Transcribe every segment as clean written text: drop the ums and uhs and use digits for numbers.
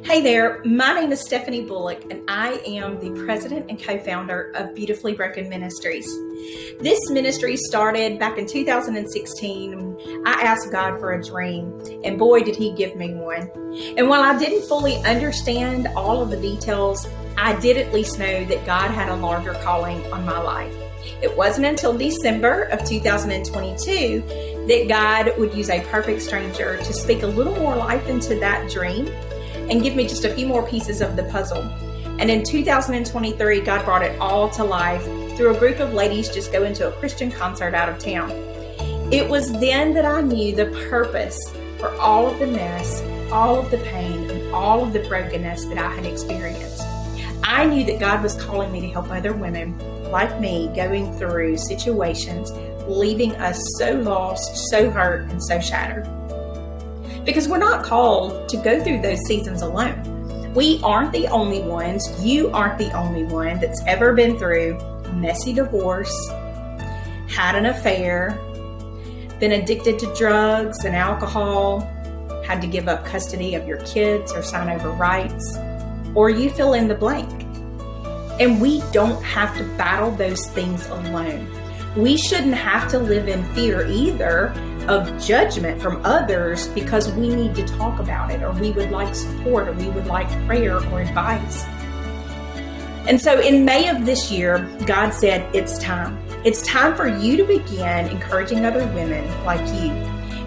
Hey there, my name is Stephanie Bullock, and I am the president and co-founder of Beautifully Broken Ministries. This ministry started back in 2016. I asked God for a dream, and boy, did He give me one. And while I didn't fully understand all of the details, I did at least know that God had a larger calling on my life. It wasn't until December of 2022 that God would use a perfect stranger to speak a little more life into that dream and give me just a few more pieces of the puzzle. And in 2023, God brought it all to life through a group of ladies just going to a Christian concert out of town. It was then that I knew the purpose for all of the mess, all of the pain, and all of the brokenness that I had experienced. I knew that God was calling me to help other women like me going through situations, leaving us so lost, so hurt, and so shattered. Because we're not called to go through those seasons alone. We aren't the only ones. You aren't the only one that's ever been through a messy divorce, had an affair, been addicted to drugs and alcohol, had to give up custody of your kids or sign over rights, or you fill in the blank. And we don't have to battle those things alone. We shouldn't have to live in fear either of judgment from others because we need to talk about it, or we would like support, or we would like prayer or advice. And so in May of this year, God said, it's time. It's time for you to begin encouraging other women like you.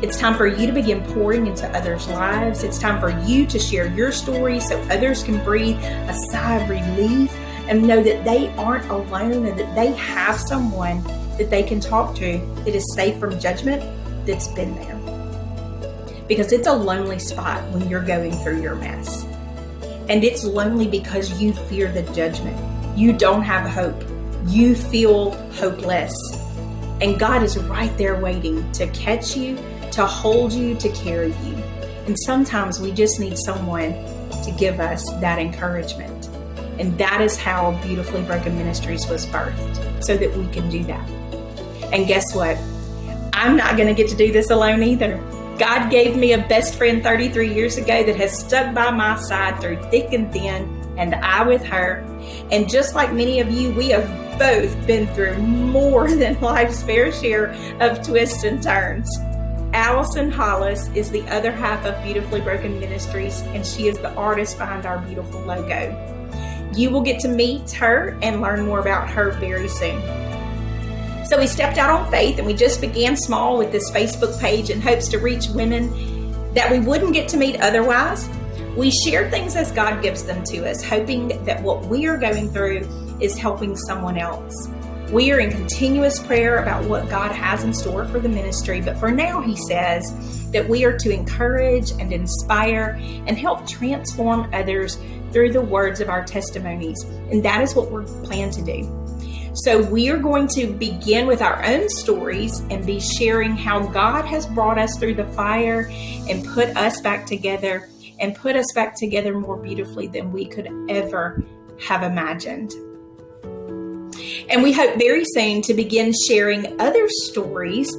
It's time for you to begin pouring into others' lives. It's time for you to share your story so others can breathe a sigh of relief and know that they aren't alone and that they have someone that they can talk to that is safe from judgment, that's been there. Because it's a lonely spot when you're going through your mess. And it's lonely because you fear the judgment. You don't have hope. You feel hopeless. And God is right there waiting to catch you, to hold you, to carry you. And sometimes we just need someone to give us that encouragement. And that is how Beautifully Broken Ministries was birthed, so that we can do that. And guess what? I'm not going to get to do this alone either. God gave me a best friend 33 years ago that has stuck by my side through thick and thin, and I with her. And just like many of you, we have both been through more than life's fair share of twists and turns. Allison Hollis is the other half of Beautifully Broken Ministries, and she is the artist behind our beautiful logo. You will get to meet her and learn more about her very soon. So we stepped out on faith, and we just began small with this Facebook page in hopes to reach women that we wouldn't get to meet otherwise. We share things as God gives them to us, hoping that what we are going through is helping someone else. We are in continuous prayer about what God has in store for the ministry, but for now, He says that we are to encourage and inspire and help transform others through the words of our testimonies. And that is what we're planned to do. So we are going to begin with our own stories and be sharing how God has brought us through the fire and put us back together, and put us back together more beautifully than we could ever have imagined. And we hope very soon to begin sharing other stories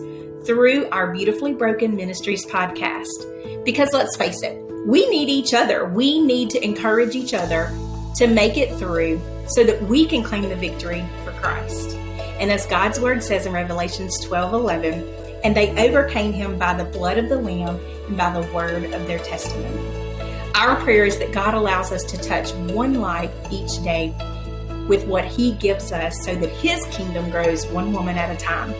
through our Beautifully Broken Ministries podcast. Because let's face it, we need each other. We need to encourage each other to make it through so that we can claim the victory for Christ. And as God's word says in Revelations 12:11, and they overcame Him by the blood of the Lamb and by the word of their testimony. Our prayer is that God allows us to touch one life each day with what He gives us so that His kingdom grows one woman at a time.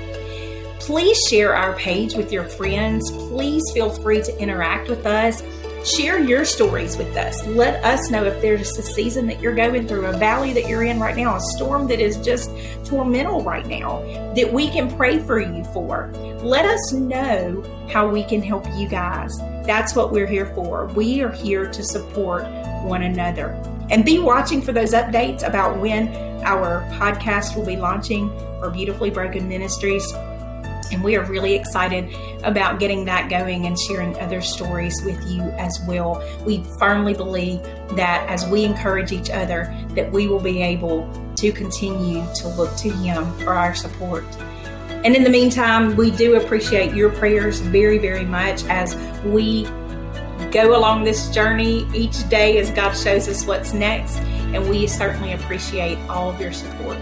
Please share our page with your friends. Please feel free to interact with us. Share your stories with us. Let us know if there's a season that you're going through, a valley that you're in right now, a storm that is just tormental right now, that we can pray for you for. Let us know how we can help you guys. That's what we're here for. We are here to support one another. And be watching for those updates about when our podcast will be launching for Beautifully Broken Ministries. And we are really excited about getting that going and sharing other stories with you as well. We firmly believe that as we encourage each other, that we will be able to continue to look to Him for our support. And in the meantime, we do appreciate your prayers very, very much as we go along this journey each day as God shows us what's next, and we certainly appreciate all of your support.